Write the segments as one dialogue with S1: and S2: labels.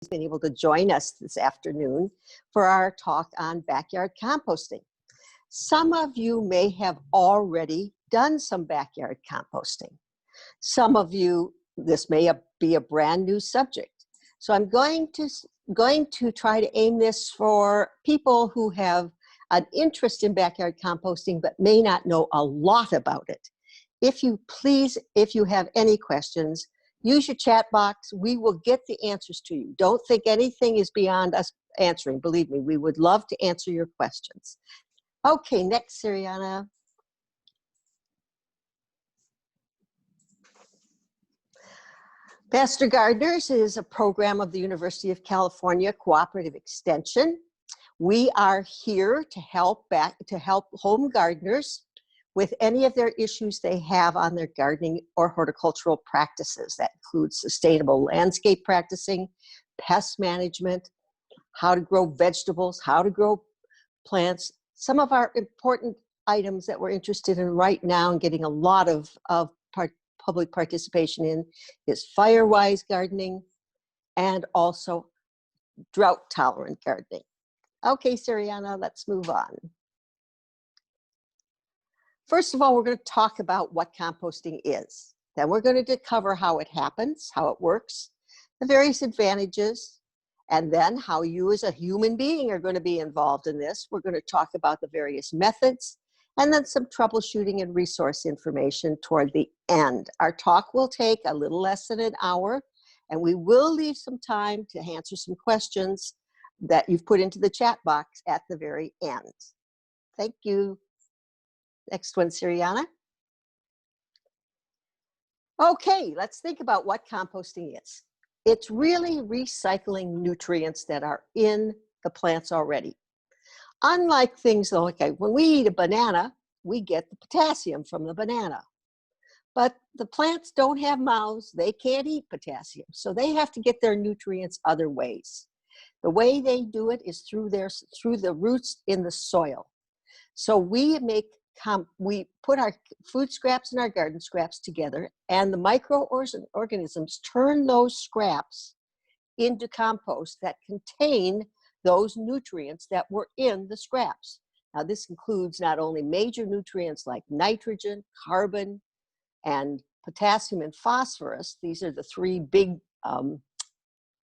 S1: been able to join us this afternoon for our talk on backyard composting. Some of you may have already done some backyard composting. Some of you, this may be a brand new subject. So I'm going to try to aim this for people who have an interest in backyard composting but may not know a lot about it. If you have any questions, use your chat box. We will get the answers to you. Don't think anything is beyond us answering. Believe me, we would love to answer your questions. Okay, next, Siriana. Pastor Gardeners is a program of the University of California Cooperative Extension. We are here to help home gardeners with any of their issues they have on their gardening or horticultural practices. That includes sustainable landscape practicing, pest management, how to grow vegetables, how to grow plants. Some of our important items that we're interested in right now and getting a lot of public participation in is fire-wise gardening and also drought-tolerant gardening. Okay, Siriana, let's move on. First of all, we're going to talk about what composting is. Then we're going to cover how it happens, how it works, the various advantages, and then how you as a human being are going to be involved in this. We're going to talk about the various methods and then some troubleshooting and resource information toward the end. Our talk will take a little less than an hour, and we will leave some time to answer some questions that you've put into the chat box at the very end. Thank you. Next one, Siriana. Okay, let's think about what composting is. It's really recycling nutrients that are in the plants already. Unlike things like when we eat a banana, we get the potassium from the banana. But the plants don't have mouths, they can't eat potassium, so they have to get their nutrients other ways. The way they do it is through the roots in the soil. So we put our food scraps and our garden scraps together, and the microorganisms turn those scraps into compost that contain those nutrients that were in the scraps. Now, this includes not only major nutrients like nitrogen, carbon, and potassium and phosphorus. These are the three big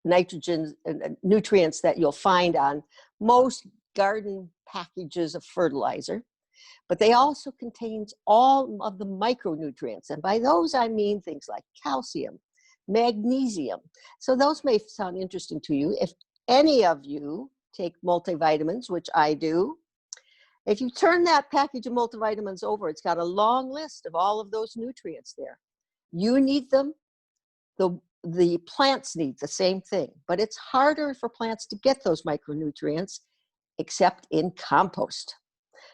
S1: nitrogen nutrients that you'll find on most garden packages of fertilizer. But they also contain all of the micronutrients. And by those, I mean things like calcium, magnesium. So those may sound interesting to you. If any of you take multivitamins, which I do, if you turn that package of multivitamins over, it's got a long list of all of those nutrients there. You need them. The plants need the same thing. But it's harder for plants to get those micronutrients except in compost.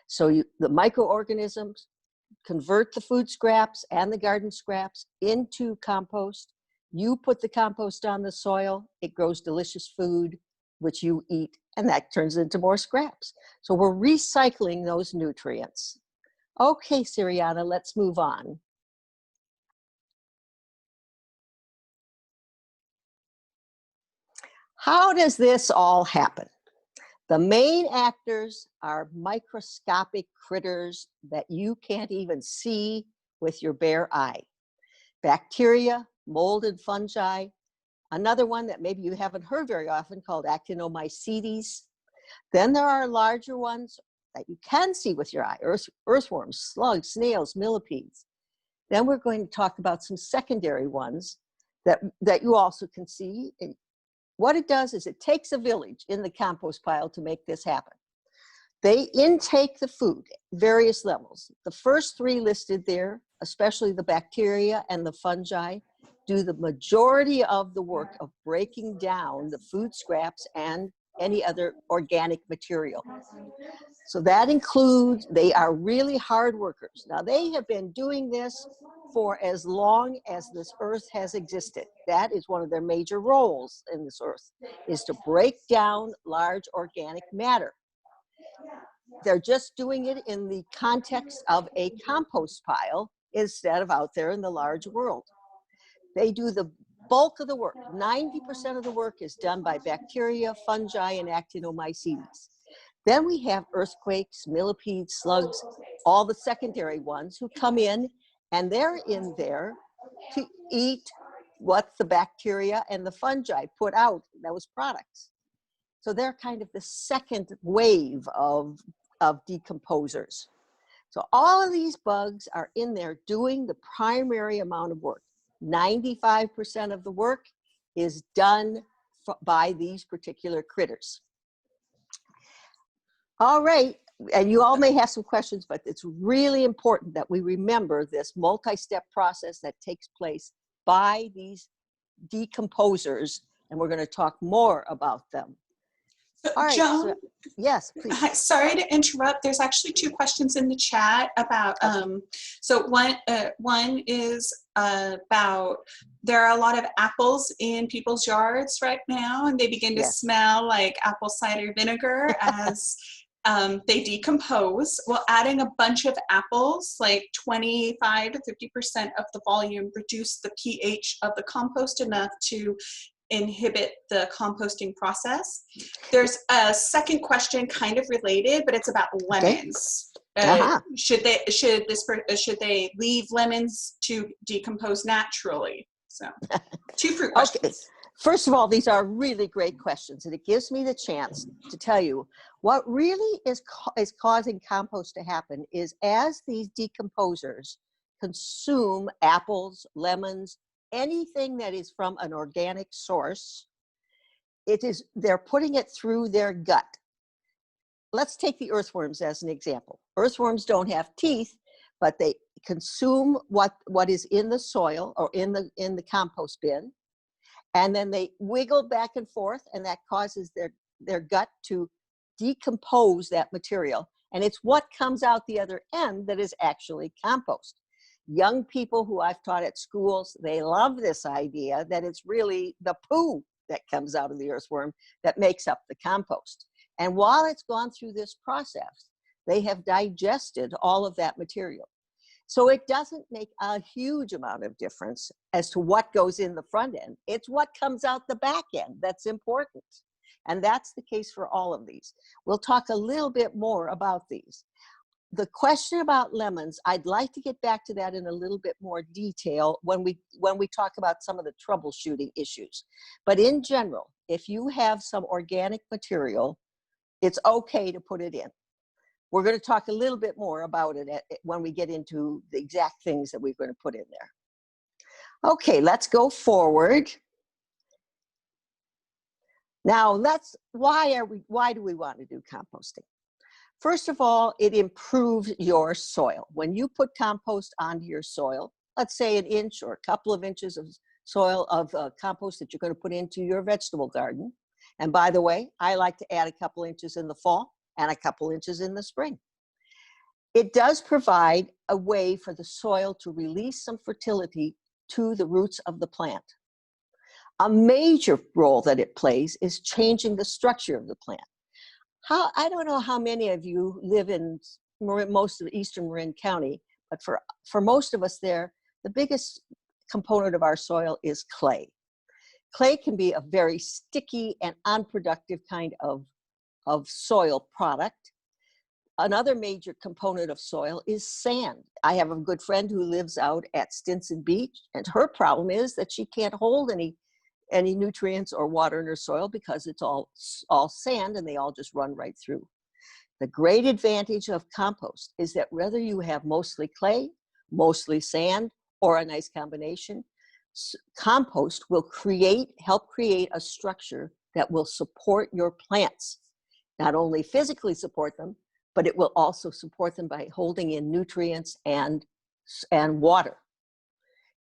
S1: So the microorganisms convert the food scraps and the garden scraps into compost. You put the compost on the soil, it grows delicious food, which you eat, and that turns into more scraps. So we're recycling those nutrients. Okay, Siriana, let's move on. How does this all happen? The main actors are microscopic critters that you can't even see with your bare eye. Bacteria, mold and fungi. Another one that maybe you haven't heard very often called actinomycetes. Then there are larger ones that you can see with your eye, earthworms, slugs, snails, millipedes. Then we're going to talk about some secondary ones that you also can see. And what it does is it takes a village in the compost pile to make this happen. They intake the food, various levels. The first three listed there, especially the bacteria and the fungi, do the majority of the work of breaking down the food scraps and any other organic material. So that includes, they are really hard workers. Now they have been doing this for as long as this earth has existed. That is one of their major roles in this earth, is to break down large organic matter. They're just doing it in the context of a compost pile instead of out there in the large world. They do the bulk of the work, 90% of the work is done by bacteria, fungi, and actinomycetes. Then we have earthquakes, millipedes, slugs, all the secondary ones who come in, and they're in there to eat what the bacteria and the fungi put out, those products. So they're kind of the second wave of decomposers. So all of these bugs are in there doing the primary amount of work. 95% of the work is done by these particular critters. All right, and you all may have some questions, but it's really important that we remember this multi-step process that takes place by these decomposers, and we're going to talk more about them.
S2: So,
S1: All right,
S2: Joan,
S1: so, yes, please.
S2: hi, sorry to interrupt. There's actually two questions in the chat about, so one is about, there are a lot of apples in people's yards right now, and they begin to smell like apple cider vinegar as they decompose. Well, adding a bunch of apples, like 25 to 50% of the volume, reduce the pH of the compost enough to inhibit the composting process. There's a second question kind of related, but it's about lemons. Should they leave lemons to decompose naturally? So 2 fruit questions.
S1: Okay. First of all, these are really great questions, and it gives me the chance to tell you what really is causing compost to happen is as these decomposers consume apples, lemons, anything that is from an organic source, they're putting it through their gut. Let's take the earthworms as an example. Earthworms don't have teeth, but they consume what is in the soil or in the compost bin, and then they wiggle back and forth, and that causes their gut to decompose that material. And it's what comes out the other end that is actually compost. Young people who I've taught at schools, they love this idea that it's really the poo that comes out of the earthworm that makes up the compost. And while it's gone through this process, they have digested all of that material. So it doesn't make a huge amount of difference as to what goes in the front end. It's what comes out the back end that's important. And that's the case for all of these. We'll talk a little bit more about these. The question about lemons, I'd like to get back to that in a little bit more detail when we talk about some of the troubleshooting issues. But in general, if you have some organic material, it's okay to put it in. We're going to talk a little bit more about it when we get into the exact things that we're going to put in there. Okay, let's go forward. Now, why do we want to do composting? First of all, it improves your soil. When you put compost onto your soil, let's say an inch or a couple of inches of soil of compost that you're going to put into your vegetable garden. And by the way, I like to add a couple inches in the fall and a couple inches in the spring. It does provide a way for the soil to release some fertility to the roots of the plant. A major role that it plays is changing the structure of the plant. I don't know how many of you live in most of eastern Marin County, but for most of us there, the biggest component of our soil is clay. Clay can be a very sticky and unproductive kind of soil product. Another major component of soil is sand. I have a good friend who lives out at Stinson Beach, and her problem is that she can't hold any nutrients or water in her soil because it's all sand and they all just run right through. The great advantage of compost is that whether you have mostly clay, mostly sand, or a nice combination, compost will help create a structure that will support your plants. Not only physically support them, but it will also support them by holding in nutrients and water.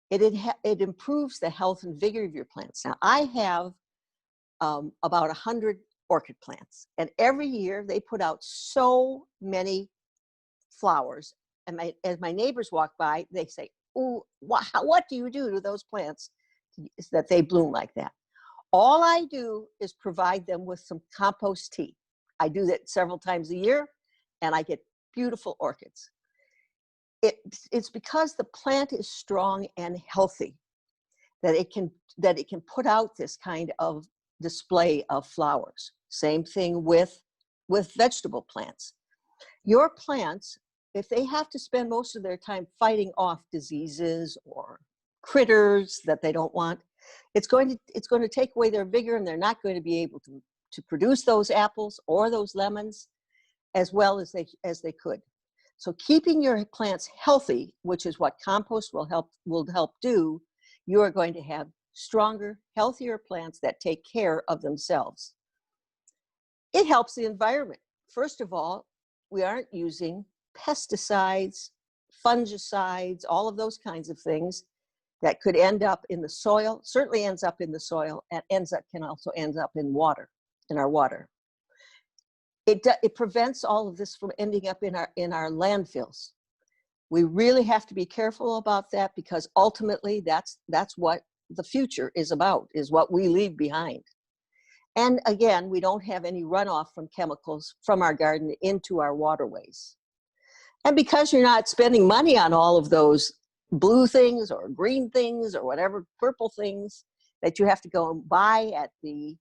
S1: It improves the health and vigor of your plants. Now, I have about 100 orchid plants, and every year they put out so many flowers. And as my neighbors walk by, they say, "Oh, what do you do to those plants that they bloom like that?" All I do is provide them with some compost tea. I do that several times a year, and I get beautiful orchids. It's because the plant is strong and healthy. that it can put out this kind of display of flowers. Same thing with vegetable plants. Your plants, if they have to spend most of their time fighting off diseases or critters that they don't want, it's going to take away their vigor, and they're not going to be able to produce those apples or those lemons as well as they could. So keeping your plants healthy, which is what compost will help do, you are going to have stronger, healthier plants that take care of themselves. It helps the environment. First of all, we aren't using pesticides, fungicides, all of those kinds of things that could end up in the soil, certainly ends up in the soil, and can also end up in water, in our water. It prevents all of this from ending up in our landfills. We really have to be careful about that, because ultimately that's what the future is about, is what we leave behind. And again, we don't have any runoff from chemicals from our garden into our waterways. And because you're not spending money on all of those blue things or green things or whatever, purple things that you have to go and buy at the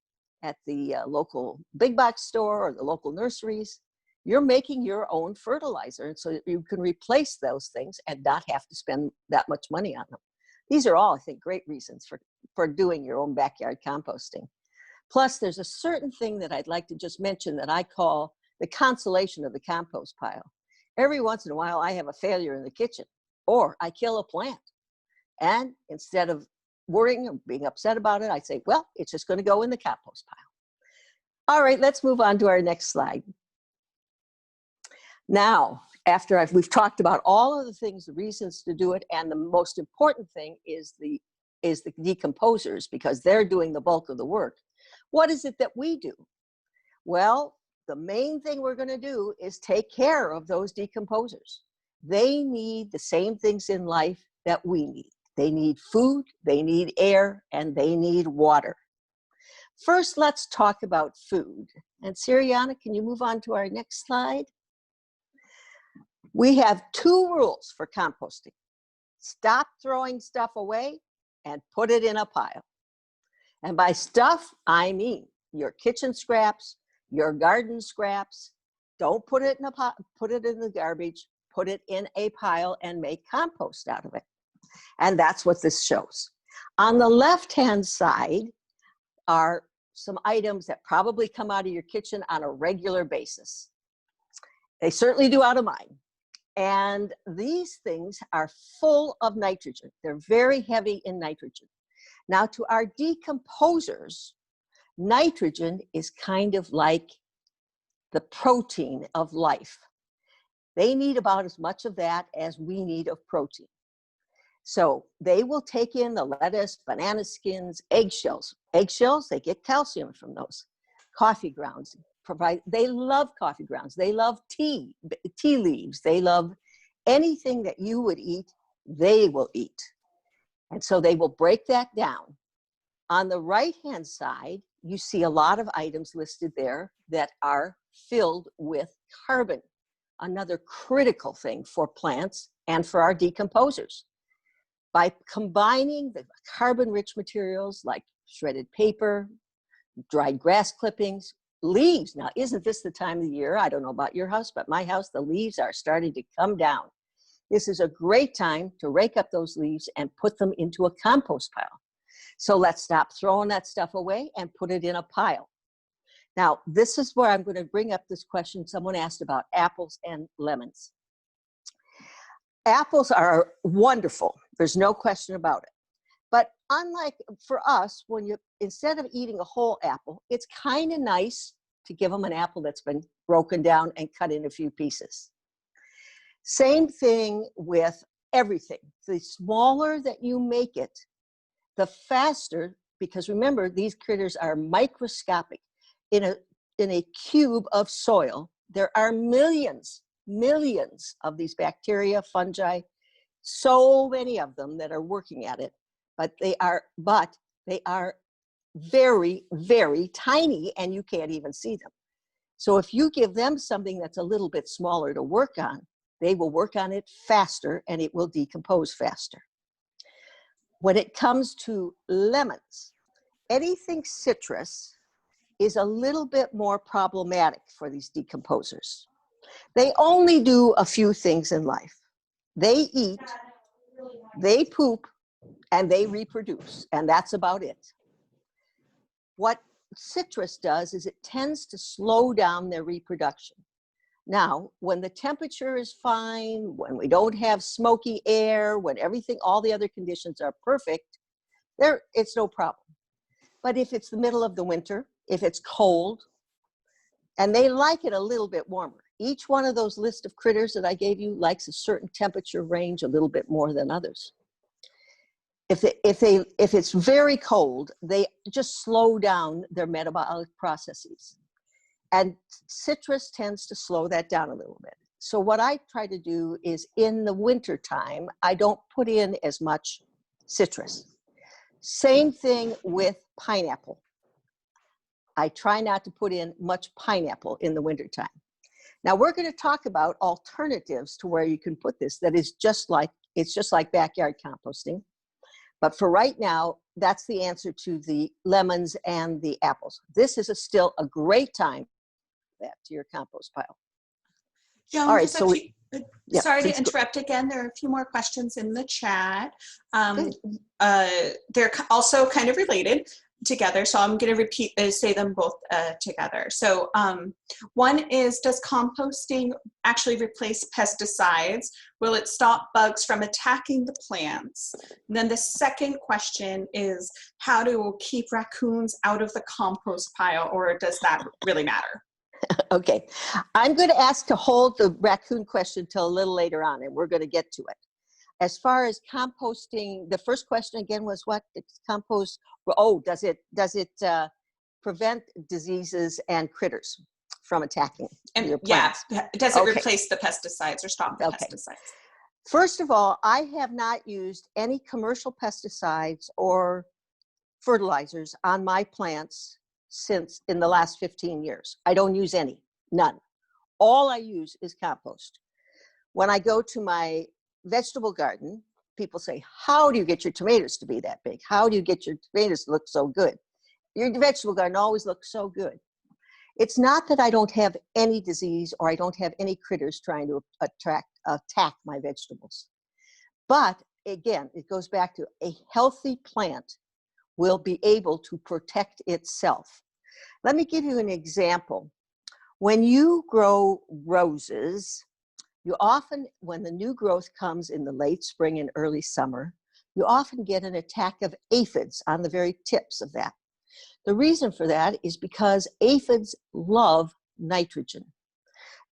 S1: local big box store or the local nurseries, you're making your own fertilizer. And so you can replace those things and not have to spend that much money on them. These are all, I think, great reasons for doing your own backyard composting. Plus, there's a certain thing that I'd like to just mention that I call the consolation of the compost pile. Every once in a while, I have a failure in the kitchen, or I kill a plant. And instead of worrying or being upset about it, I say, well, it's just going to go in the compost pile. All right, let's move on to our next slide. Now, after we've talked about all of the things, the reasons to do it, and the most important thing is the decomposers, because they're doing the bulk of the work. What is it that we do? Well, the main thing we're going to do is take care of those decomposers. They need the same things in life that we need. They need food, they need air, and they need water. First, let's talk about food. And Siriana, can you move on to our next slide? We have 2 rules for composting. Stop throwing stuff away and put it in a pile. And by stuff, I mean your kitchen scraps, your garden scraps. Don't put it in put it in the garbage, put it in a pile and make compost out of it. And that's what this shows. On the left-hand side are some items that probably come out of your kitchen on a regular basis. They certainly do out of mine. And these things are full of nitrogen. They're very heavy in nitrogen. Now, to our decomposers, nitrogen is kind of like the protein of life. They need about as much of that as we need of protein. So they will take in the lettuce, banana skins, eggshells. Eggshells, they get calcium from those. Coffee grounds, they love coffee grounds. They love tea leaves. They love anything that you would eat, they will eat. And so they will break that down. On the right-hand side, you see a lot of items listed there that are filled with carbon, another critical thing for plants and for our decomposers. By combining the carbon-rich materials like shredded paper, dried grass clippings, leaves. Now, isn't this the time of the year? I don't know about your house, but my house, the leaves are starting to come down. This is a great time to rake up those leaves and put them into a compost pile. So let's stop throwing that stuff away and put it in a pile. Now, this is where I'm going to bring up this question someone asked about apples and lemons. Apples are wonderful. There's no question about it. But unlike for us, instead of eating a whole apple, it's kind of nice to give them an apple that's been broken down and cut in a few pieces. Same thing with everything. The smaller that you make it, the faster, because remember, these critters are microscopic. In a cube of soil, there are millions of these bacteria, fungi, so many of them that are working at it, but they are very, very tiny, and you can't even see them. So if you give them something that's a little bit smaller to work on, they will work on it faster and it will decompose faster. When it comes to lemons, anything citrus is a little bit more problematic for these decomposers. They only do a few things in life. They eat, they poop, and they reproduce, and that's about it. What citrus does is it tends to slow down their reproduction. Now, when the temperature is fine, when we don't have smoky air, when everything, all the other conditions are perfect, it's no problem. But if it's the middle of the winter, if it's cold, and they like it a little bit warmer. Each one of those list of critters that I gave you likes a certain temperature range a little bit more than others. If it's very cold, they just slow down their metabolic processes. And citrus tends to slow that down a little bit. So what I try to do is in the winter time, I don't put in as much citrus. Same thing with pineapple. I try not to put in much pineapple in the wintertime. Now we're going to talk about alternatives to where you can put this that is it's just like backyard composting. But for right now, that's the answer to the lemons and the apples. This is still a great time to your compost pile.
S2: Joan,
S1: All right, so
S2: sorry to interrupt again. There are a few more questions in the chat. They're also kind of related together, so I'm going to say them both together. So one is, does composting actually replace pesticides? Will it stop bugs from attacking the plants? And then the second question is, how to keep raccoons out of the compost pile, or does that really matter?
S1: Okay, I'm going to ask to hold the raccoon question till a little later on, and we're going to get to it. As far as composting, the first question again was what? It's compost. Oh, does it prevent diseases and critters from attacking your plants?
S2: Yeah, does it replace the pesticides or stop the pesticides?
S1: First of all, I have not used any commercial pesticides or fertilizers on my plants since in the last 15 years. I don't use any, none. All I use is compost. When I go to my vegetable garden, people say, how do you get your tomatoes to be that big? How do you get your tomatoes to look so good? Your vegetable garden always looks so good. It's not that I don't have any disease or I don't have any critters trying to attack my vegetables. But again, it goes back to a healthy plant will be able to protect itself. Let me give you an example. When you grow roses, you often, when the new growth comes in the late spring and early summer, you often get an attack of aphids on the very tips of that. The reason for that is because aphids love nitrogen.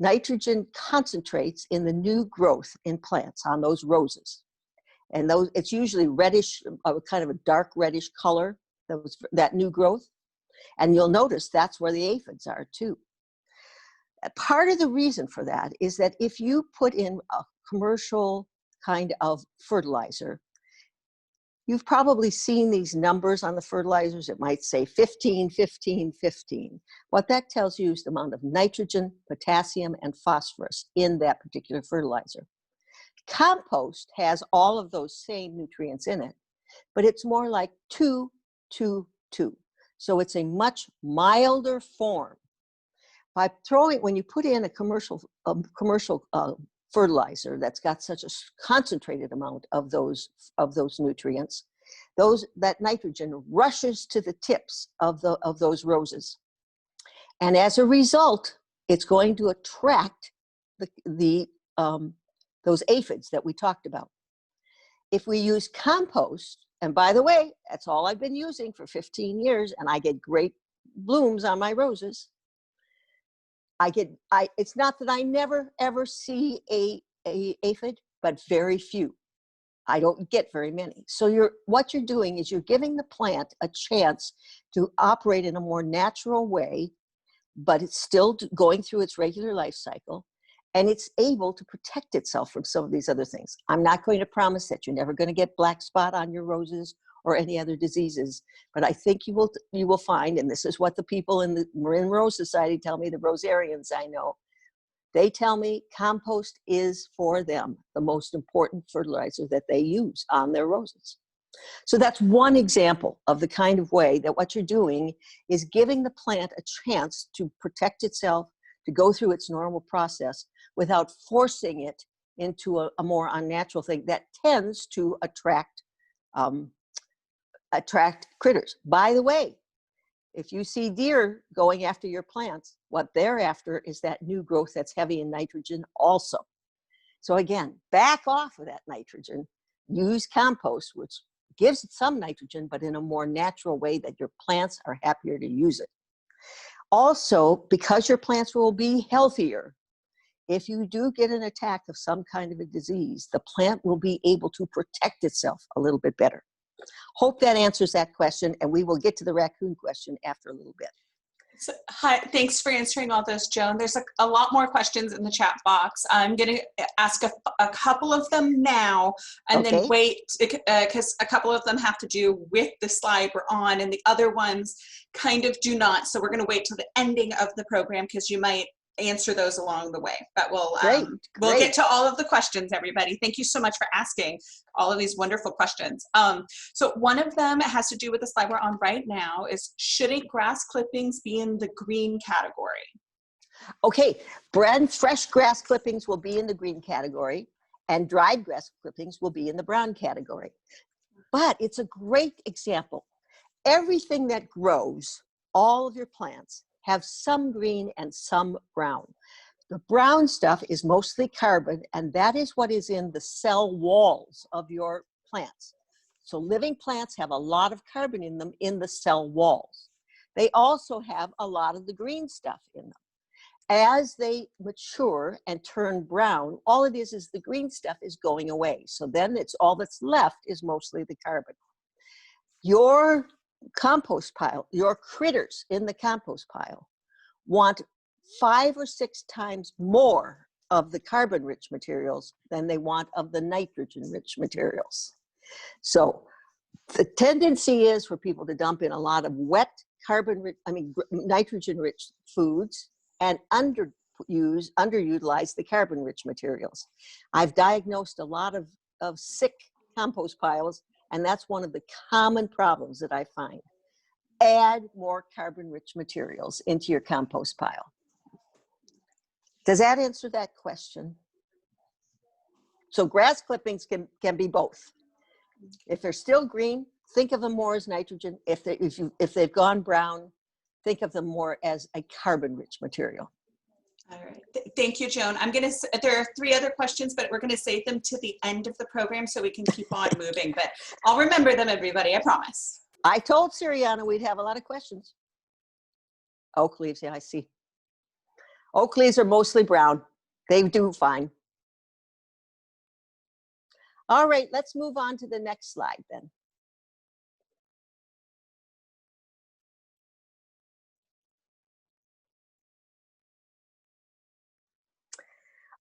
S1: Nitrogen concentrates in the new growth in plants on those roses. And those, it's usually reddish, kind of a dark reddish color, that new growth. And you'll notice that's where the aphids are too. Part of the reason for that is that if you put in a commercial kind of fertilizer, you've probably seen these numbers on the fertilizers. It might say 15, 15, 15. What that tells you is the amount of nitrogen, potassium, and phosphorus in that particular fertilizer. Compost has all of those same nutrients in it, but it's more like 2, 2, 2. So it's a much milder form. By throwing, when you put in a commercial fertilizer that's got such a concentrated amount of those nutrients, that nitrogen rushes to the tips of those roses, and as a result, it's going to attract those aphids that we talked about. If we use compost, and by the way, that's all I've been using for 15 years, and I get great blooms on my roses. It's not that I never ever see a aphid, but very few. I don't get very many. So what you're doing is you're giving the plant a chance to operate in a more natural way, but it's still going through its regular life cycle, and it's able to protect itself from some of these other things. I'm not going to promise that you're never going to get black spot on your roses or any other diseases, but I think you will find, and this is what the people in the Marin Rose Society tell me, the rosarians I know, they tell me compost is for them the most important fertilizer that they use on their roses. So that's one example of the kind of way that what you're doing is giving the plant a chance to protect itself, to go through its normal process without forcing it into a more unnatural thing that tends to attract critters. By the way, if you see deer going after your plants, what they're after is that new growth that's heavy in nitrogen also. So again, back off of that nitrogen, use compost, which gives it some nitrogen, but in a more natural way that your plants are happier to use it. Also, because your plants will be healthier, if you do get an attack of some kind of a disease, the plant will be able to protect itself a little bit better. Hope that answers that question, and we will get to the raccoon question after a little bit.
S2: So, hi, thanks for answering all those, Joan. There's a lot more questions in the chat box. I'm going to ask a couple of them now and then wait, because a couple of them have to do with the slide we're on and the other ones kind of do not. So we're going to wait till the ending of the program because you might answer those along the way. But we'll get to all of the questions, everybody. Thank you so much for asking all of these wonderful questions. So one of them has to do with the slide we're on right now is, shouldn't grass clippings be in the green category?
S1: Okay, fresh grass clippings will be in the green category and dried grass clippings will be in the brown category. But it's a great example. Everything that grows, all of your plants, have some green and some brown. The brown stuff is mostly carbon, and that is what is in the cell walls of your plants. So living plants have a lot of carbon in them in the cell walls. They also have a lot of the green stuff in them. As they mature and turn brown, all it is the green stuff is going away. So then it's all that's left is mostly the carbon. Your compost pile, your critters in the compost pile want 5 or 6 times more of the carbon-rich materials than they want of the nitrogen-rich materials. So the tendency is for people to dump in a lot of wet nitrogen-rich foods and underutilize the carbon-rich materials. I've diagnosed a lot of sick compost piles, and that's one of the common problems that I find. Add more carbon-rich materials into your compost pile. Does that answer that question? So grass clippings can be both. If they're still green, think of them more as nitrogen. If they've gone brown, think of them more as a carbon-rich material.
S2: All right. Thank you, Joan. There are 3 other questions, but we're going to save them to the end of the program so we can keep on moving. But I'll remember them, everybody, I promise.
S1: I told Siriana we'd have a lot of questions. Oak leaves, yeah, I see. Oak leaves are mostly brown. They do fine. All right, let's move on to the next slide then.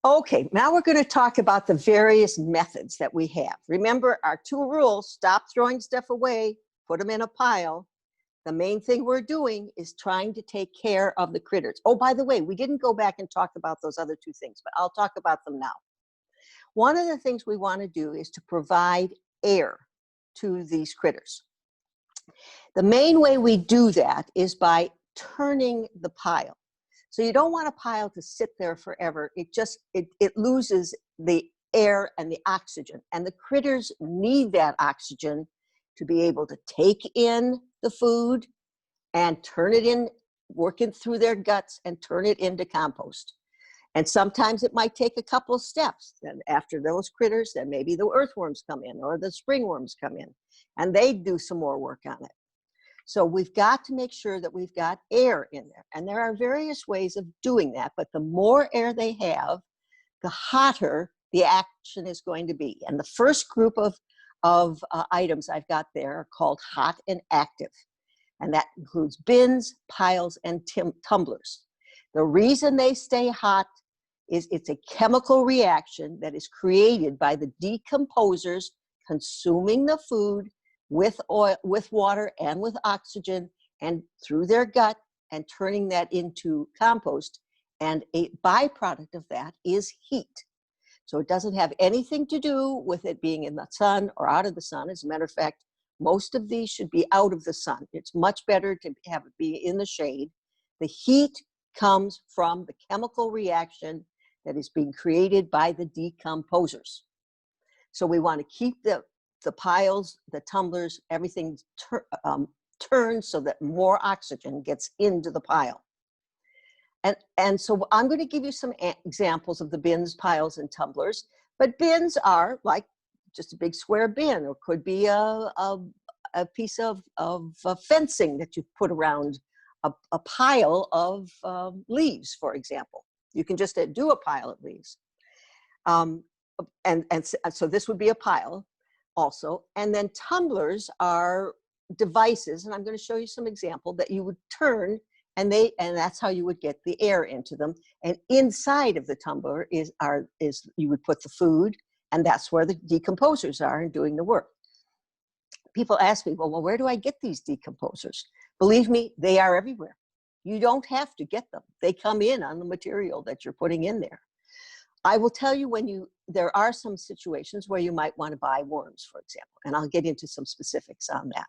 S1: Okay, now we're going to talk about the various methods that we have. Remember our 2 rules: stop throwing stuff away, put them in a pile. The main thing we're doing is trying to take care of the critters. Oh, by the way, we didn't go back and talk about those other 2 things, but I'll talk about them now. One of the things we want to do is to provide air to these critters. The main way we do that is by turning the pile. So you don't want a pile to sit there forever. It loses the air and the oxygen, and the critters need that oxygen to be able to take in the food and turn it in, work it through their guts and turn it into compost. And sometimes it might take a couple of steps. Then after those critters, then maybe the earthworms come in or the springworms come in, and they do some more work on it. So we've got to make sure that we've got air in there. And there are various ways of doing that, but the more air they have, the hotter the action is going to be. And the first group of items I've got there are called hot and active. And that includes bins, piles, and tumblers. The reason they stay hot is it's a chemical reaction that is created by the decomposers consuming the food with oil, with water, and with oxygen, and through their gut, and turning that into compost. And a byproduct of that is heat. So it doesn't have anything to do with it being in the sun or out of the sun. As a matter of fact, most of these should be out of the sun. It's much better to have it be in the shade. The heat comes from the chemical reaction that is being created by the decomposers. So we want to keep the piles, the tumblers, everything turned so that more oxygen gets into the pile. And so I'm going to give you some examples of the bins, piles, and tumblers. But bins are like just a big square bin, or could be a piece of fencing that you put around a pile of leaves, for example. You can just do a pile of leaves. So this would be a pile also. And then tumblers are devices, and I'm going to show you some example that you would turn, and that's how you would get the air into them. And inside of the tumbler is you would put the food, and that's where the decomposers are and doing the work. People ask me, well, where do I get these decomposers? Believe me, they are everywhere. You don't have to get them. They come in on the material that you're putting in there. I will tell you there are some situations where you might want to buy worms, for example, and I'll get into some specifics on that.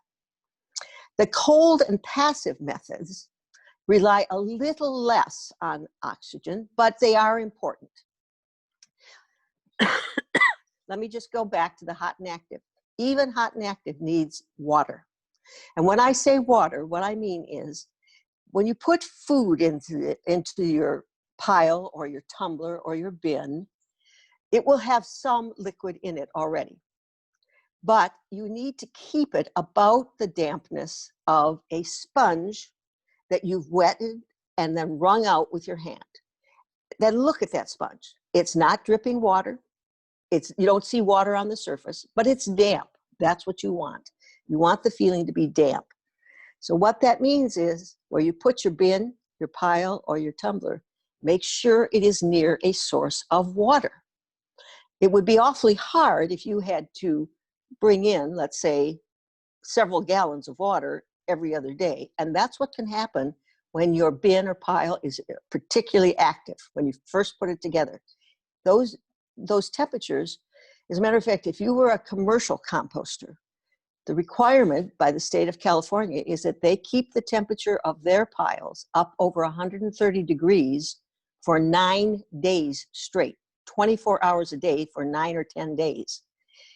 S1: The cold and passive methods rely a little less on oxygen, but they are important. Let me just go back to the hot and active. Even hot and active needs water. And when I say water, what I mean is when you put food into your pile or your tumbler or your bin, it will have some liquid in it already. But you need to keep it about the dampness of a sponge that you've wetted and then wrung out with your hand. Then look at that sponge. It's not dripping water. You don't see water on the surface, but it's damp. That's what you want. You want the feeling to be damp. So what that means is where you put your bin, your pile, or your tumbler, make sure it is near a source of water. It would be awfully hard if you had to bring in, let's say, several gallons of water every other day. And that's what can happen when your bin or pile is particularly active, when you first put it together. Those temperatures, as a matter of fact, if you were a commercial composter, the requirement by the state of California is that they keep the temperature of their piles up over 130 degrees for 9 days straight, 24 hours a day for 9 or 10 days.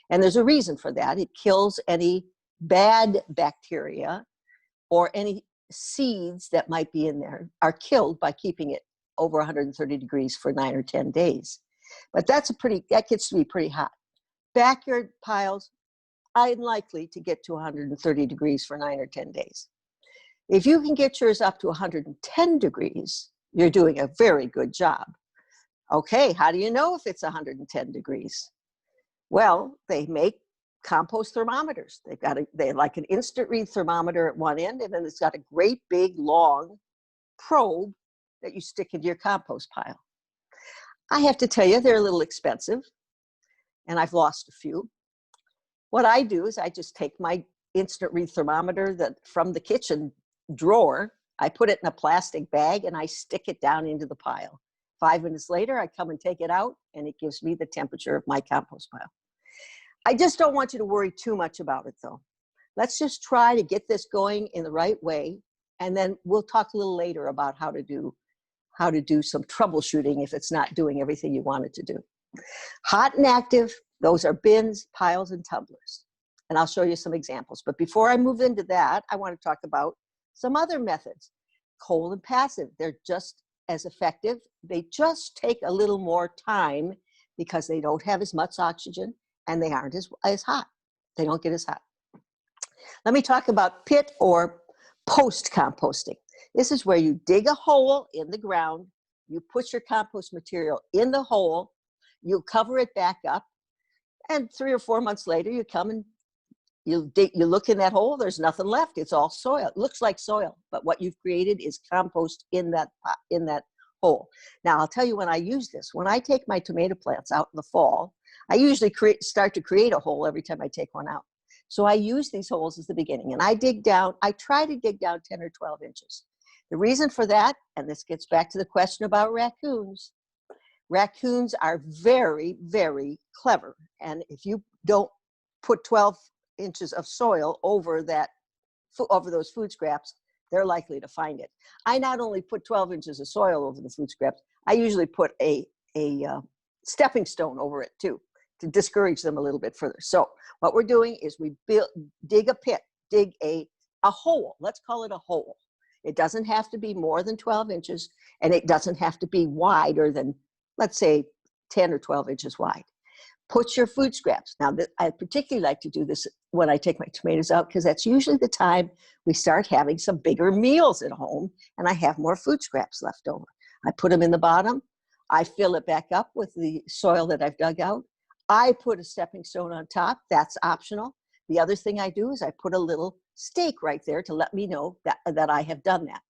S1: And there's a reason for that. It kills any bad bacteria or any seeds that might be in there are killed by keeping it over 130 degrees for 9 or 10 days. But that gets to be pretty hot. Backyard piles, unlikely to get to 130 degrees for 9 or 10 days. If you can get yours up to 110 degrees, you're doing a very good job. Okay, how do you know if it's 110 degrees? Well, they make compost thermometers. They like an instant read thermometer at one end, and then it's got a great big long probe that you stick into your compost pile. I have to tell you, they're a little expensive, and I've lost a few. What I do is I just take my instant read thermometer from the kitchen drawer, I put it in a plastic bag, and I stick it down into the pile. 5 minutes later, I come and take it out, and it gives me the temperature of my compost pile. I just don't want you to worry too much about it, though. Let's just try to get this going in the right way, and then we'll talk a little later about how to do some troubleshooting if it's not doing everything you want it to do. Hot and active, those are bins, piles, and tumblers. And I'll show you some examples. But before I move into that, I want to talk about some other methods. Cold and passive, they're just as effective. They just take a little more time because they don't have as much oxygen and they aren't as hot. They don't get as hot. Let me talk about pit or post composting. This is where you dig a hole in the ground, you put your compost material in the hole, you cover it back up, and 3 or 4 months later, you come and you look in that hole, there's nothing left. It's all soil. It looks like soil, but what you've created is compost in that hole. Now, I'll tell you when I use this. When I take my tomato plants out in the fall, I usually start to create a hole every time I take one out. So I use these holes as the beginning, and I try to dig down 10 or 12 inches. The reason for that, and this gets back to the question about raccoons, Raccoons are very, very clever. And if you don't put 12 inches of soil over those food scraps, they're likely to find it. I not only put 12 inches of soil over the food scraps, I usually put a stepping stone over it too, to discourage them a little bit further. So what we're doing is we dig a pit, dig a hole. Let's call it a hole. It doesn't have to be more than 12 inches, and it doesn't have to be wider than, let's say, 10 or 12 inches wide. Put your food scraps. Now, I particularly like to do this when I take my tomatoes out, because that's usually the time we start having some bigger meals at home, and I have more food scraps left over. I put them in the bottom. I fill it back up with the soil that I've dug out. I put a stepping stone on top. That's optional. The other thing I do is I put a little stake right there to let me know that I have done that.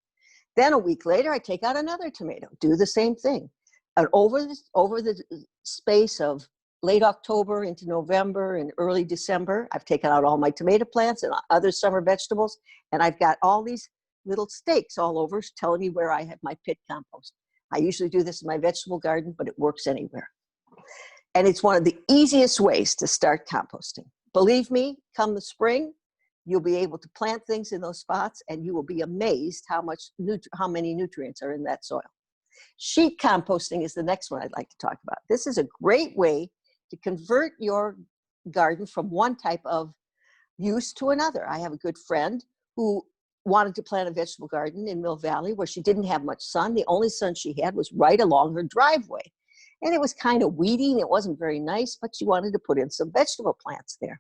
S1: Then a week later, I take out another tomato, do the same thing. And over the space of late October into November and early December, I've taken out all my tomato plants and other summer vegetables, and I've got all these little stakes all over telling me where I have my pit compost. I usually do this in my vegetable garden, but it works anywhere. And it's one of the easiest ways to start composting. Believe me, come the spring, you'll be able to plant things in those spots, and you will be amazed how many nutrients are in that soil. Sheet composting is the next one I'd like to talk about. This is a great way to convert your garden from one type of use to another. I have a good friend who wanted to plant a vegetable garden in Mill Valley where she didn't have much sun. The only sun she had was right along her driveway. And it was kind of weedy and it wasn't very nice, but she wanted to put in some vegetable plants there.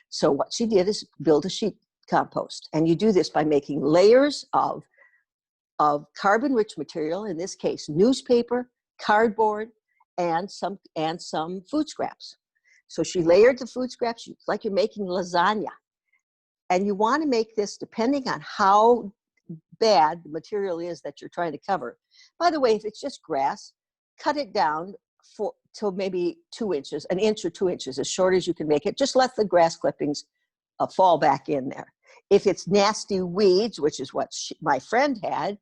S1: So what she did is build a sheet compost. And you do this by making layers of carbon-rich material, in this case, newspaper, cardboard, and some food scraps. So she layered the food scraps like you're making lasagna. And you want to make this depending on how bad the material is that you're trying to cover. By the way, if it's just grass, cut it down to maybe 2 inches, an inch or 2 inches, as short as you can make it. Just let the grass clippings fall back in there. If it's nasty weeds, which is what my friend had,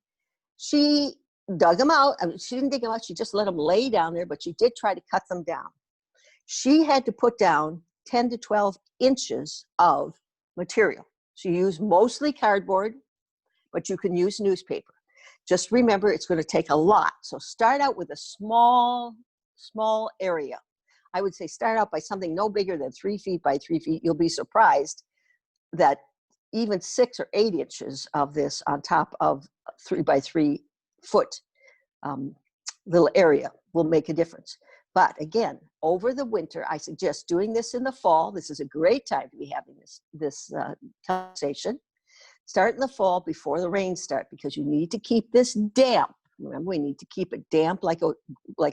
S1: she dug them out. I mean, she didn't dig them out. She just let them lay down there, but she did try to cut them down. She had to put down 10 to 12 inches of material. She used mostly cardboard, but you can use newspaper. Just remember, it's going to take a lot. So start out with a small area. I would say start out by something no bigger than 3 feet by 3 feet. You'll be surprised that even 6 or 8 inches of this on top of 3 by 3 foot little area will make a difference. But again, over the winter, I suggest doing this in the fall. This is a great time to be having this conversation. Start in the fall before the rains start, because you need to keep this damp. Remember, we need to keep it damp like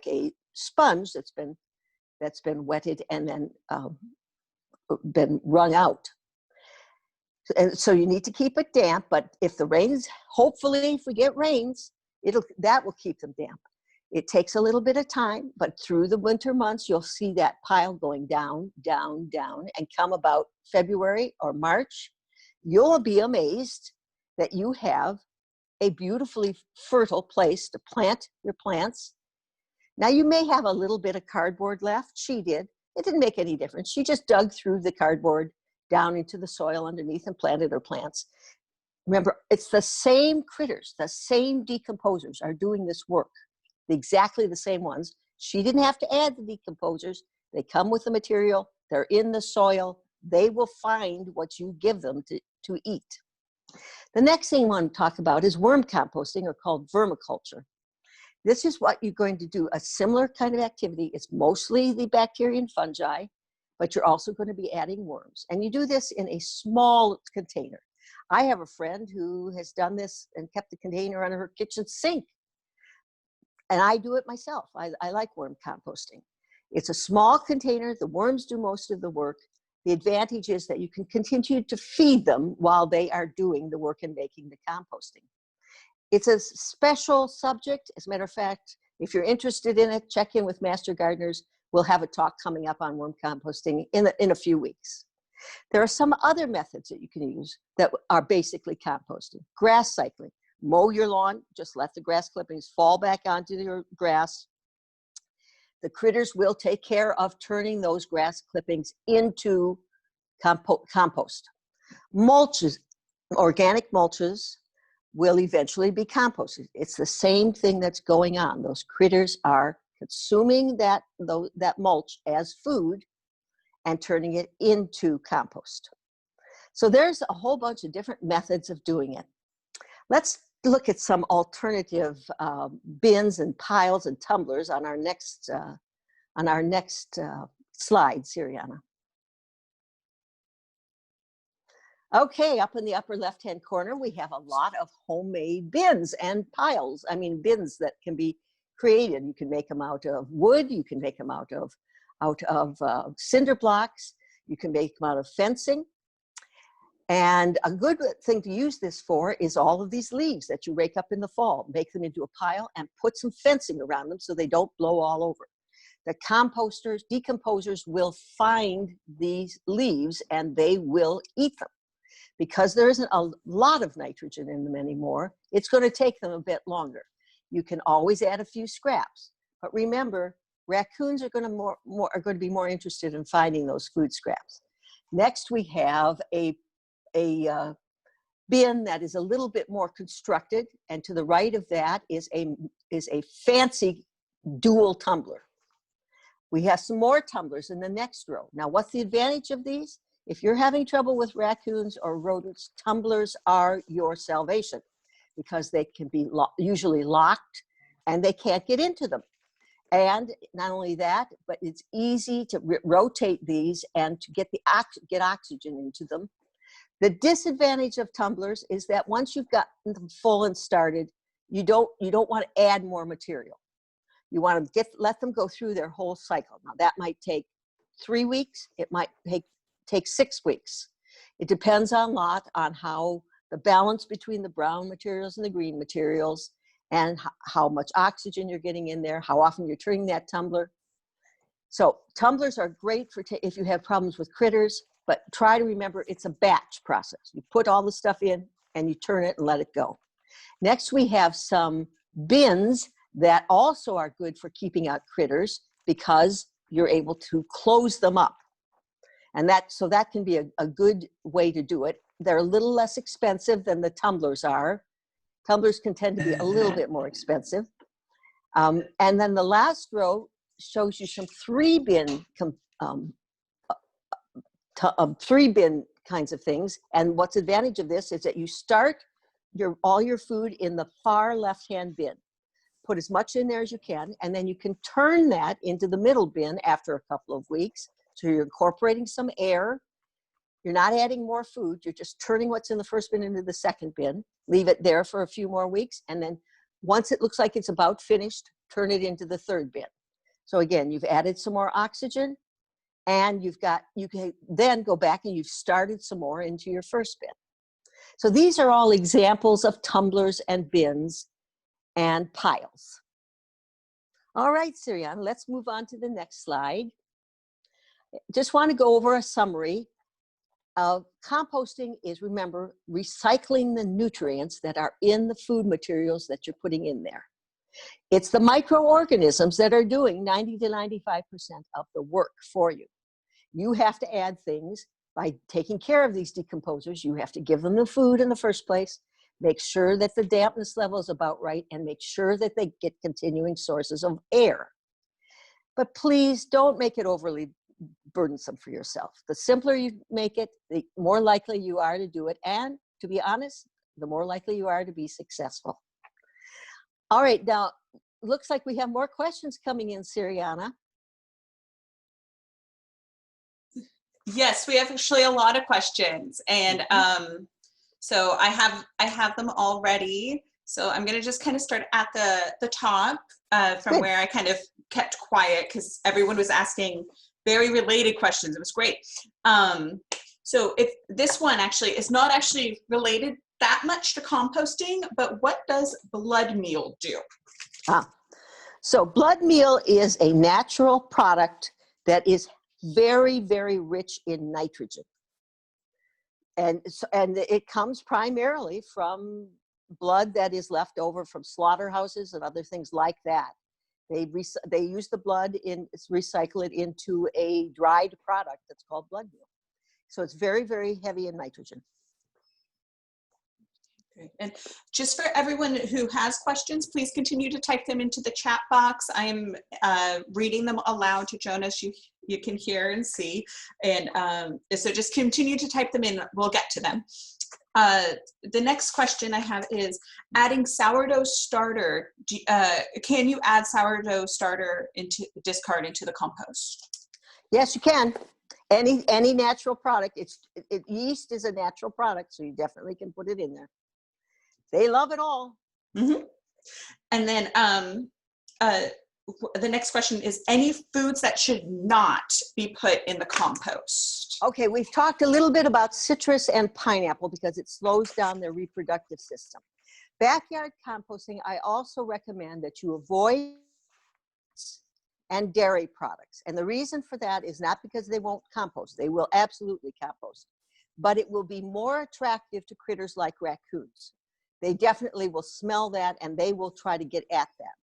S1: a sponge that's been wetted and then been wrung out. And so you need to keep it damp, but if the rains, hopefully if we get rains, that will keep them damp. It takes a little bit of time, but through the winter months, you'll see that pile going down, down, down, and come about February or March, you'll be amazed that you have a beautifully fertile place to plant your plants. Now, you may have a little bit of cardboard left. She did. It didn't make any difference. She just dug through the cardboard down into the soil underneath and planted her plants. Remember, it's the same critters, the same decomposers are doing this work, exactly the same ones. She didn't have to add the decomposers. They come with the material. They're in the soil. They will find what you give them to eat. The next thing I want to talk about is worm composting, or called vermiculture. This is what you're going to do, a similar kind of activity. It's mostly the bacteria and fungi, but you're also going to be adding worms. And you do this in a small container. I have a friend who has done this and kept the container under her kitchen sink. And I do it myself. I like worm composting. It's a small container. The worms do most of the work. The advantage is that you can continue to feed them while they are doing the work and making the composting. It's a special subject. As a matter of fact, if you're interested in it, check in with Master Gardeners. We'll have a talk coming up on worm composting in a few weeks. There are some other methods that you can use that are basically composting. Grass cycling. Mow your lawn, just let the grass clippings fall back onto your grass. the critters will take care of turning those grass clippings into compost. Mulches, organic mulches, will eventually be composted. It's the same thing that's going on. Those critters are consuming that mulch as food and turning it into compost. So there's a whole bunch of different methods of doing it. Let's look at some alternative bins and piles and tumblers on our next slide, Siriana. Okay, up in the upper left-hand corner, we have a lot of homemade bins and piles. I mean, bins that can be created. You can make them out of wood. You can make them out of cinder blocks. You can make them out of fencing. And a good thing to use this for is all of these leaves that you rake up in the fall. Make them into a pile and put some fencing around them so they don't blow all over. The decomposers will find these leaves and they will eat them. Because there isn't a lot of nitrogen in them anymore, it's going to take them a bit longer. You can always add a few scraps. But remember, raccoons are going to be more interested in finding those food scraps. Next, we have a bin that is a little bit more constructed, and to the right of that is a fancy dual tumbler. We have some more tumblers in the next row. Now, what's the advantage of these? If you're having trouble with raccoons or rodents, tumblers are your salvation because they can be usually locked and they can't get into them. And not only that, but it's easy to rotate these and to get oxygen into them. The disadvantage of tumblers is that once you've gotten them full and started, you don't want to add more material. You want to let them go through their whole cycle. Now that might take 3 weeks. It might take 6 weeks. It depends on how the balance between the brown materials and the green materials and how much oxygen you're getting in there, how often you're turning that tumbler. So tumblers are great for if you have problems with critters, but try to remember it's a batch process. You put all the stuff in and you turn it and let it go. Next, we have some bins that also are good for keeping out critters because you're able to close them up. And so that can be a good way to do it. They're a little less expensive than the tumblers are. Tumblers can tend to be a little bit more expensive. And then the last row shows you some three bin kinds of things. And what's the advantage of this is that you start all your food in the far left-hand bin. Put as much in there as you can, and then you can turn that into the middle bin after a couple of weeks. So you're incorporating some air. You're not adding more food. You're just turning what's in the first bin into the second bin. Leave it there for a few more weeks. And then once it looks like it's about finished, turn it into the third bin. So again, you've added some more oxygen and you can then go back and you've started some more into your first bin. So these are all examples of tumblers and bins and piles. All right, Sirian, let's move on to the next slide. Just want to go over a summary. Composting is, remember, recycling the nutrients that are in the food materials that you're putting in there. It's the microorganisms that are doing 90 to 95% of the work for you. You have to add things by taking care of these decomposers. You have to give them the food in the first place, make sure that the dampness level is about right, and make sure that they get continuing sources of air. But please don't make it overly burdensome for yourself. The simpler you make it, the more likely you are to do it. And to be honest, the more likely you are to be successful. All right, now, looks like we have more questions coming in, Siriana.
S2: Yes, we have actually a lot of questions. And so I have them all ready. So I'm going to just kind of start at the top from where I kind of kept quiet because everyone was asking very related questions. It was great. So if this one actually is not actually related that much to composting, but what does blood meal do?
S1: So blood meal is a natural product that is very, very rich in nitrogen. And it comes primarily from blood that is left over from slaughterhouses and other things like that. They use the blood recycle it into a dried product that's called blood meal. So it's very, very heavy in nitrogen.
S2: Great. And just for everyone who has questions, please continue to type them into the chat box. I am reading them aloud to Joan, as you can hear and see. And so just continue to type them in. We'll get to them. The next question I have is adding sourdough starter. Can you add sourdough starter discard into the compost?
S1: Yes, you can. Any natural product. Yeast is a natural product, so you definitely can put it in there. They love it all.
S2: Mm-hmm. And then the next question is any foods that should not be put in the compost?
S1: Okay, we've talked a little bit about citrus and pineapple because it slows down their reproductive system. Backyard composting, I also recommend that you avoid and dairy products. And the reason for that is not because they won't compost. They will absolutely compost. But it will be more attractive to critters like raccoons. They definitely will smell that and they will try to get at that.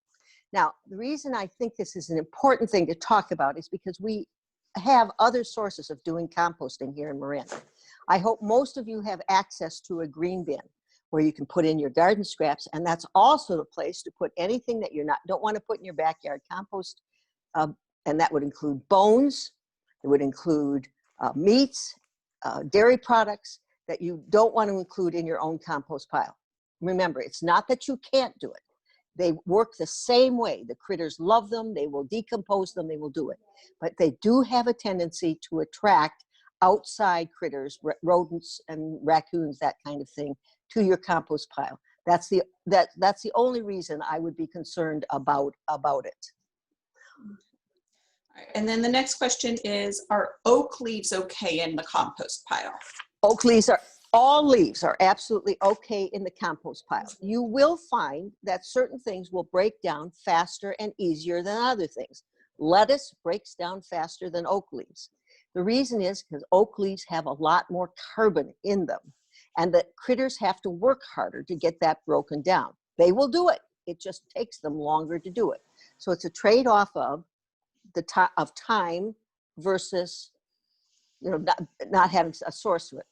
S1: Now, the reason I think this is an important thing to talk about is because we have other sources of doing composting here in Marin. I hope most of you have access to a green bin where you can put in your garden scraps, and that's also the place to put anything that you don't want to put in your backyard compost, and that would include bones, it would include meats, dairy products that you don't want to include in your own compost pile. Remember, it's not that you can't do it. They work the same way. The critters love them. They will decompose them. They will do it. But they do have a tendency to attract outside critters, rodents and raccoons, that kind of thing, to your compost pile. That's the only reason I would be concerned about it.
S2: And then the next question is, are oak leaves okay in the compost pile?
S1: All leaves are absolutely okay in the compost pile. You will find that certain things will break down faster and easier than other things. Lettuce breaks down faster than oak leaves. The reason is because oak leaves have a lot more carbon in them, and the critters have to work harder to get that broken down. They will do it. It just takes them longer to do it. So it's a trade-off of time versus not having a source of it.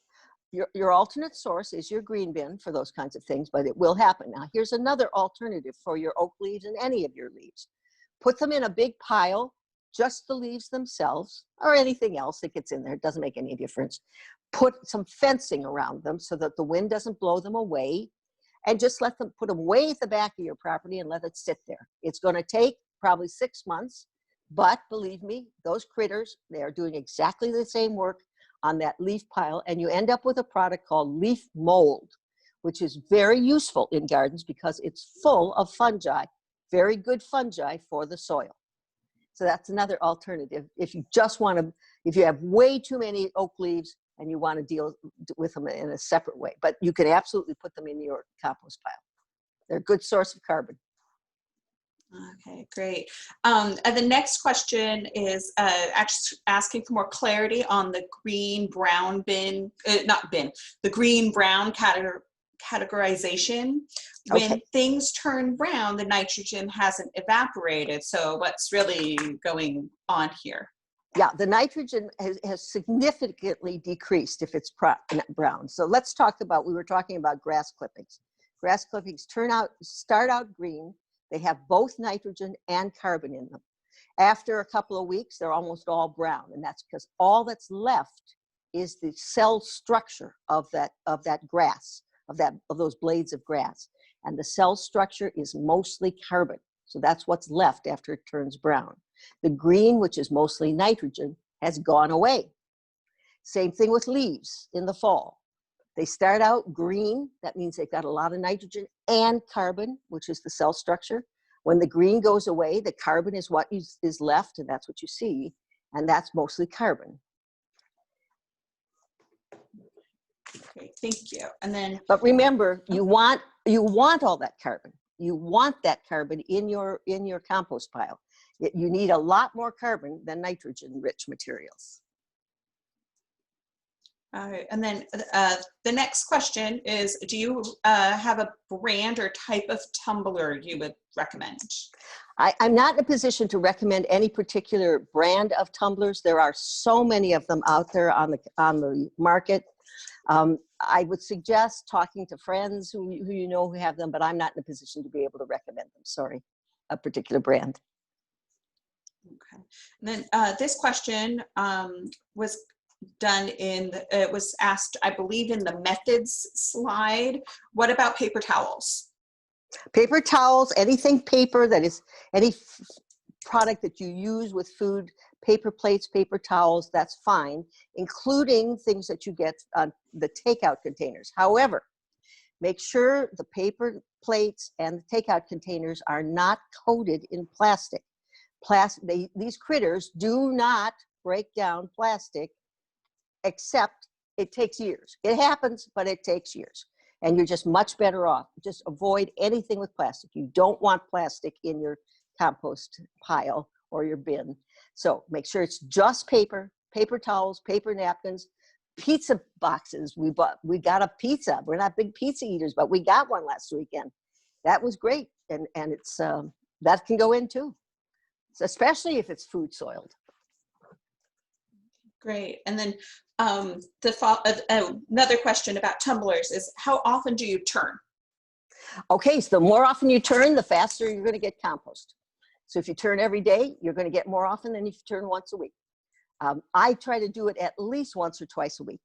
S1: Your alternate source is your green bin for those kinds of things, but it will happen. Now, here's another alternative for your oak leaves and any of your leaves. Put them in a big pile, just the leaves themselves, or anything else that gets in there. It doesn't make any difference. Put some fencing around them so that the wind doesn't blow them away, and just put them way at the back of your property and let it sit there. It's going to take probably 6 months, but believe me, those critters, they are doing exactly the same work on that leaf pile, and you end up with a product called leaf mold, which is very useful in gardens because it's full of fungi, very good fungi for the soil. So that's another alternative if you have way too many oak leaves and you want to deal with them in a separate way. But you can absolutely put them in your compost pile. They're a good source of carbon.
S2: Okay, great. And the next question is asking for more clarity on the green-brown bin, the green-brown categorization. When things turn brown, the nitrogen hasn't evaporated. So what's really going on here?
S1: Yeah, the nitrogen has significantly decreased if it's brown. So let's talk about, we were talking about grass clippings. Grass clippings start out green. They have both nitrogen and carbon in them. After a couple of weeks, they're almost all brown, and that's because all that's left is the cell structure of that grass, of those blades of grass. And the cell structure is mostly carbon. So that's what's left after it turns brown. The green, which is mostly nitrogen, has gone away. Same thing with leaves in the fall. They start out green. That means they've got a lot of nitrogen and carbon, which is the cell structure. When the green goes away, the carbon is what is left, and that's what you see, and that's mostly carbon.
S2: Okay, thank you. And then,
S1: but remember, you want all that carbon. You want that carbon in your compost pile. You need a lot more carbon than nitrogen-rich materials.
S2: All right, and then the next question is, do you have a brand or type of tumbler you would recommend?
S1: I'm not in a position to recommend any particular brand of tumblers. There are so many of them out there on the market. I would suggest talking to friends who you know who have them, but I'm not in a position to be able to recommend them. Sorry, a particular brand.
S2: Okay. And then this question was done it was asked, I believe, in the methods slide. What about paper towels?
S1: Paper towels, anything paper that is, any product that you use with food, paper plates, paper towels, that's fine, including things that you get on the takeout containers. However, make sure the paper plates and the takeout containers are not coated in plastic. These critters do not break down plastic, except it takes years. It happens, but it takes years. And you're just much better off. Just avoid anything with plastic. You don't want plastic in your compost pile or your bin. So make sure it's just paper, paper towels, paper napkins, pizza boxes. We got a pizza. We're not big pizza eaters, but we got one last weekend. That was great. And it's that can go in too, especially if it's food soiled.
S2: Great. And then another question about tumblers is, how often do you turn?
S1: Okay, so the more often you turn, the faster you're going to get compost. So if you turn every day, you're going to get more often than if you turn once a week. I try to do it at least once or twice a week.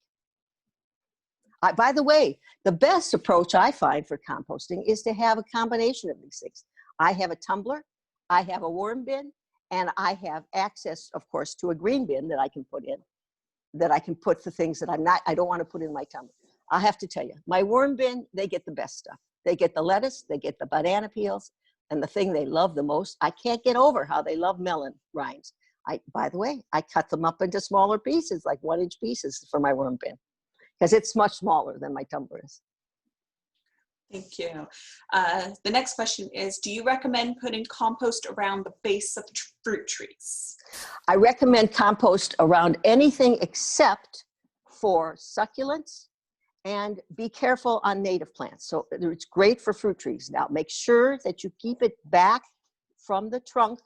S1: By the way, the best approach I find for composting is to have a combination of these things. I have a tumbler, I have a worm bin, and I have access, of course, to a green bin that I can put in, that I can put the things that I don't want to put in my tumbler. I have to tell you, my worm bin, they get the best stuff. They get the lettuce, they get the banana peels, and the thing they love the most, I can't get over how they love melon rinds. By the way, I cut them up into smaller pieces, like 1-inch pieces for my worm bin, because it's much smaller than my tumbler is.
S2: Thank you. The next question is, do you recommend putting compost around the base of fruit trees?
S1: I recommend compost around anything except for succulents, and be careful on native plants. So it's great for fruit trees. Now, make sure that you keep it back from the trunk,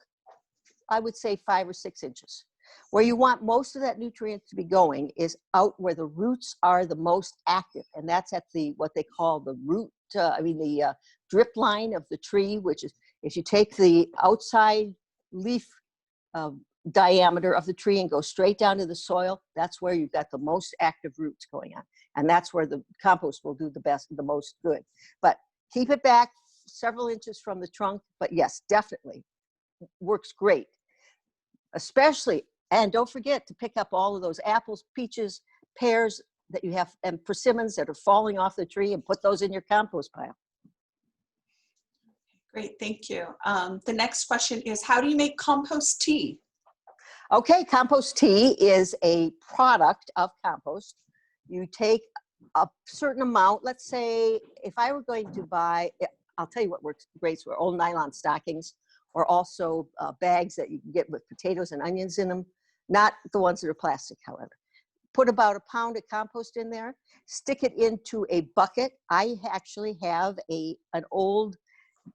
S1: I would say 5 or 6 inches. Where you want most of that nutrient to be going is out where the roots are the most active, and that's at what they call the root, the drip line of the tree, which is, if you take the outside leaf diameter of the tree and go straight down to the soil, that's where you've got the most active roots going on. And that's where the compost will do the most good. But keep it back several inches from the trunk, but yes, definitely works great. Especially, and don't forget to pick up all of those apples, peaches, pears that you have, and persimmons that are falling off the tree, and put those in your compost pile.
S2: Great, thank you. The next question is, how do you make compost tea?
S1: Okay, compost tea is a product of compost. You take a certain amount. Let's say if I were going to buy, I'll tell you what works great for old nylon stockings, or also bags that you can get with potatoes and onions in them, not the ones that are plastic, however. Put about 1 pound of compost in there, stick it into a bucket. I actually have an old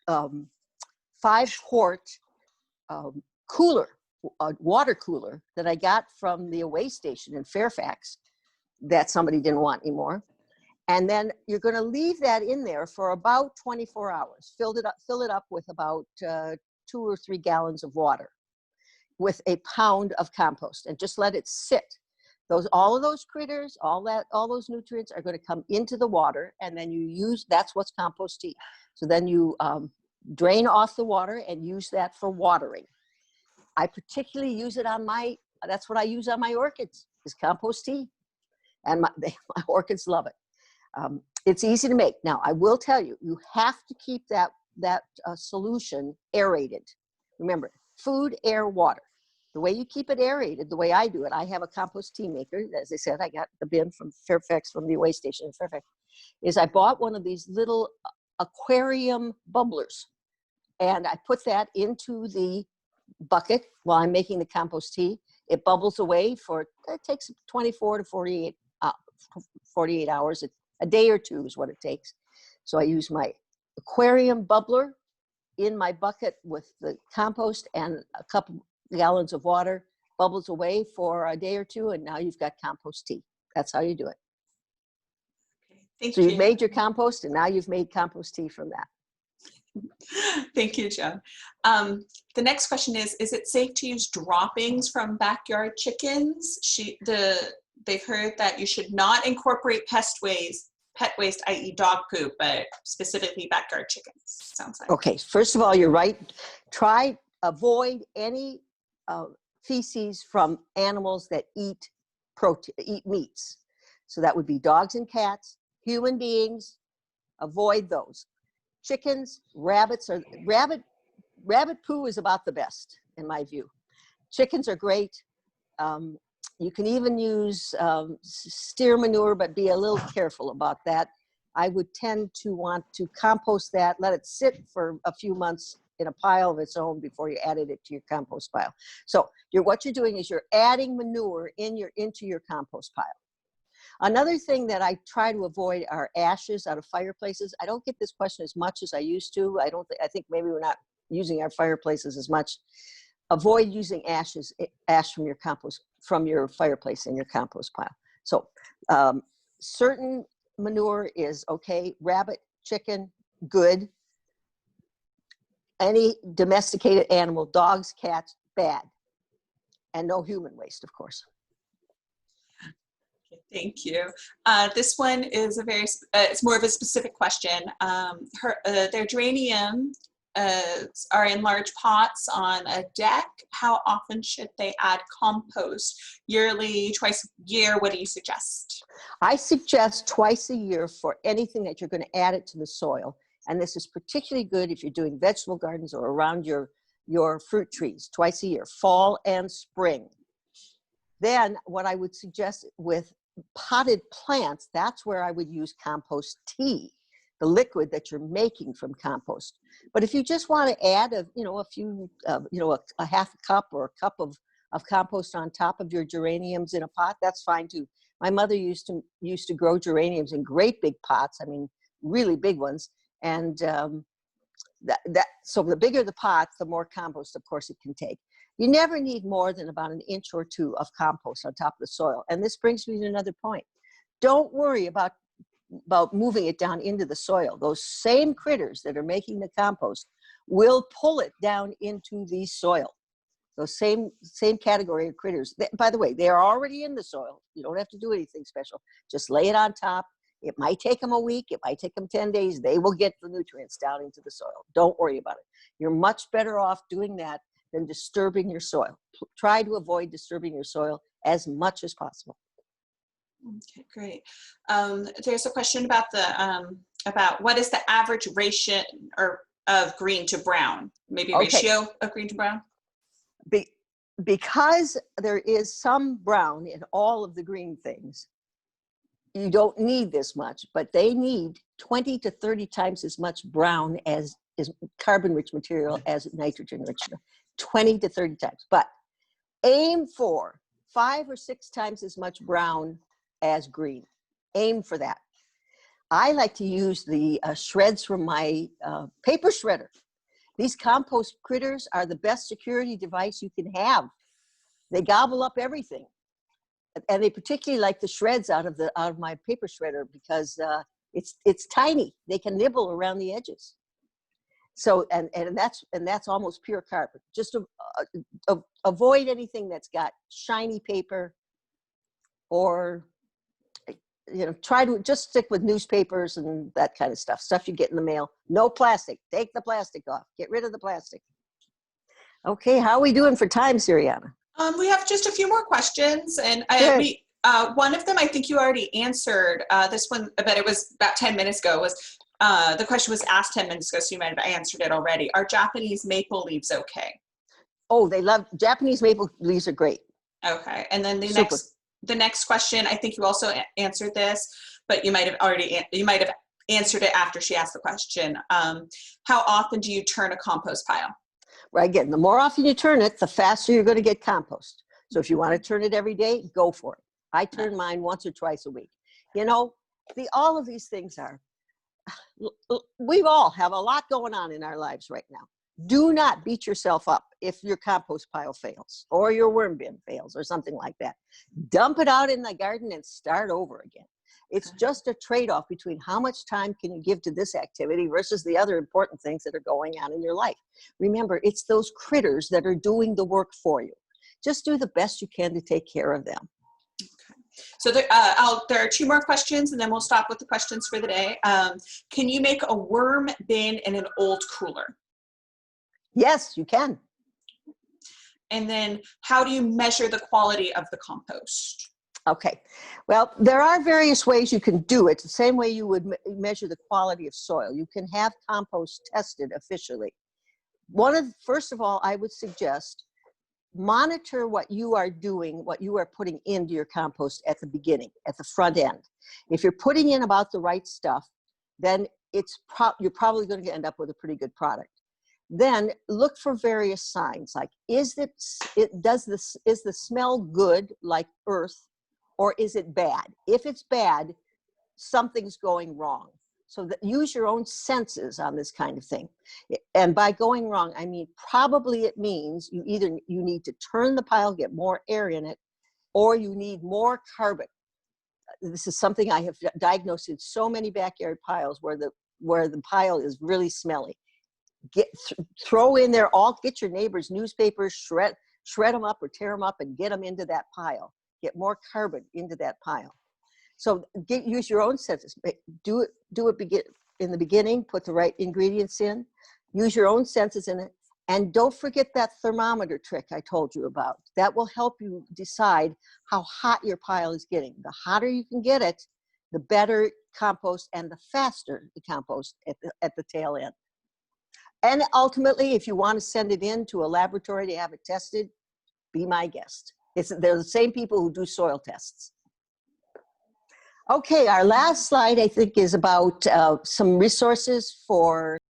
S1: 5-quart cooler, a water cooler that I got from the away station in Fairfax that somebody didn't want anymore. And then you're going to leave that in there for about 24 hours. Fill it up with about 2 or 3 gallons of water with 1 pound of compost, and just let it sit. All of those critters, all those nutrients are going to come into the water, and then that's what's compost tea. So then you drain off the water and use that for watering. I particularly use it that's what I use on my orchids, is compost tea. And my orchids love it. It's easy to make. Now, I will tell you, you have to keep that solution aerated. Remember, food, air, water. The way you keep it aerated, the way I do it, I have a compost tea maker. As I said, I got the bin from Fairfax, from the away station in Fairfax, is I bought one of these little aquarium bubblers, and I put that into the bucket while I'm making the compost tea. It bubbles away it takes 24 to 48 hours. A day or two is what it takes. So I use my aquarium bubbler in my bucket with the compost and a couple gallons of water, bubbles away for a day or two, and now you've got compost tea. That's how you do it.
S2: Thank
S1: So
S2: you.
S1: you've made your compost, and now you've made compost tea from that.
S2: Thank you, Joan. The next question is it safe to use droppings from backyard chickens? They've heard that you should not incorporate pet waste, i.e. dog poop, but specifically backyard chickens, sounds like.
S1: Okay, first of all, you're right. Avoid any feces from animals that eat meats. So that would be dogs and cats, human beings, avoid those. Chickens, rabbit poo is about the best in my view. Chickens are great. You can even use steer manure, but be a little careful about that. I would tend to want to compost that, let it sit for a few months in a pile of its own before you added it to your compost pile. So what you're doing is you're adding manure into your compost pile. Another thing that I try to avoid are ashes out of fireplaces. I don't get this question as much as I used to. I think maybe we're not using our fireplaces as much. Avoid using ash from your fireplace in your compost pile. So certain manure is okay. Rabbit, chicken, good. Any domesticated animal, dogs, cats, bad. And no human waste, of course.
S2: Thank you. This one is it's more of a specific question. Their geranium are in large pots on a deck. How often should they add compost? Yearly, twice a year? What do you suggest?
S1: I suggest twice a year for anything that you're going to add it to the soil. And this is particularly good if you're doing vegetable gardens or around your fruit trees, twice a year, fall and spring. Then what I would suggest with potted plants, that's where I would use compost tea, the liquid that you're making from compost. But if you just want to add a half a cup or a cup of compost on top of your geraniums in a pot, that's fine too. My mother used to grow geraniums in great big pots. I mean, really big ones. And so the bigger the pot, the more compost, of course, it can take. You never need more than about an inch or two of compost on top of the soil. And this brings me to another point. Don't worry about moving it down into the soil. Those same critters that are making the compost will pull it down into the soil. Those same category of critters. By the way, they are already in the soil. You don't have to do anything special. Just lay it on top. It might take them a week. It might take them 10 days. They will get the nutrients down into the soil. Don't worry about it. You're much better off doing that than disturbing your soil. Try to avoid disturbing your soil as much as possible.
S2: Okay, great. There's a question about about what is the average ratio of green to brown? Maybe ratio of green to brown?
S1: Because there is some brown in all of the green things, you don't need this much, but they need 20 to 30 times as much brown as is carbon-rich material as nitrogen-rich, 20 to 30 times. But aim for 5 or 6 times as much brown as green. Aim for that. I like to use the shreds from my paper shredder. These compost critters are the best security device you can have. They gobble up everything. And they particularly like the shreds out of my paper shredder because it's tiny. They can nibble around the edges. So and that's almost pure carbon. Just avoid anything that's got shiny paper, or try to just stick with newspapers and that kind of stuff you get in the mail. No plastic. Take the plastic off. Get rid of the plastic. Okay, how are we doing for time, Siriana?
S2: We have just a few more questions, and one of them I think you already answered. This one, but it was about 10 minutes ago. The question was asked 10 minutes ago, so you might have answered it already. Are Japanese maple leaves okay?
S1: Oh, Japanese maple leaves are great.
S2: Okay, and then the next question, I think you also answered this, but you might have answered it after she asked the question. How often do you turn a compost pile?
S1: Right, again, the more often you turn it, the faster you're going to get compost. So if you want to turn it every day, go for it. I turn mine once or twice a week. You know, all of these things are, we all have a lot going on in our lives right now. Do not beat yourself up if your compost pile fails or your worm bin fails or something like that. Dump it out in the garden and start over again. It's just a trade-off between how much time can you give to this activity versus the other important things that are going on in your life. Remember, it's those critters that are doing the work for you. Just do the best you can to take care of them.
S2: So there are 2 more questions, and then we'll stop with the questions for the day. Can you make a worm bin in an old cooler?
S1: Yes, you can.
S2: And then how do you measure the quality of the compost?
S1: Okay, well, there are various ways you can do it. The same way you would measure the quality of soil. You can have compost tested officially. First of all, I would suggest monitor what you are doing, what you are putting into your compost at the beginning, at the front end. If you're putting in about the right stuff, then you're probably going to end up with a pretty good product. Then look for various signs, like is the smell good like earth, or is it bad? If it's bad, something's going wrong. So use your own senses on this kind of thing. And by going wrong, I mean, probably it means you need to turn the pile, get more air in it, or you need more carbon. This is something I have diagnosed in so many backyard piles where the pile is really smelly. Throw in there get your neighbor's newspapers, shred them up or tear them up and get them into that pile. Get more carbon into that pile. So use your own senses. Do it in the beginning, put the right ingredients in, use your own senses in it, and don't forget that thermometer trick I told you about. That will help you decide how hot your pile is getting. The hotter you can get it, the better compost and the faster the compost at the tail end. And ultimately, if you want to send it in to a laboratory to have it tested, be my guest. They're the same people who do soil tests. Okay, our last slide, I think, is about some resources for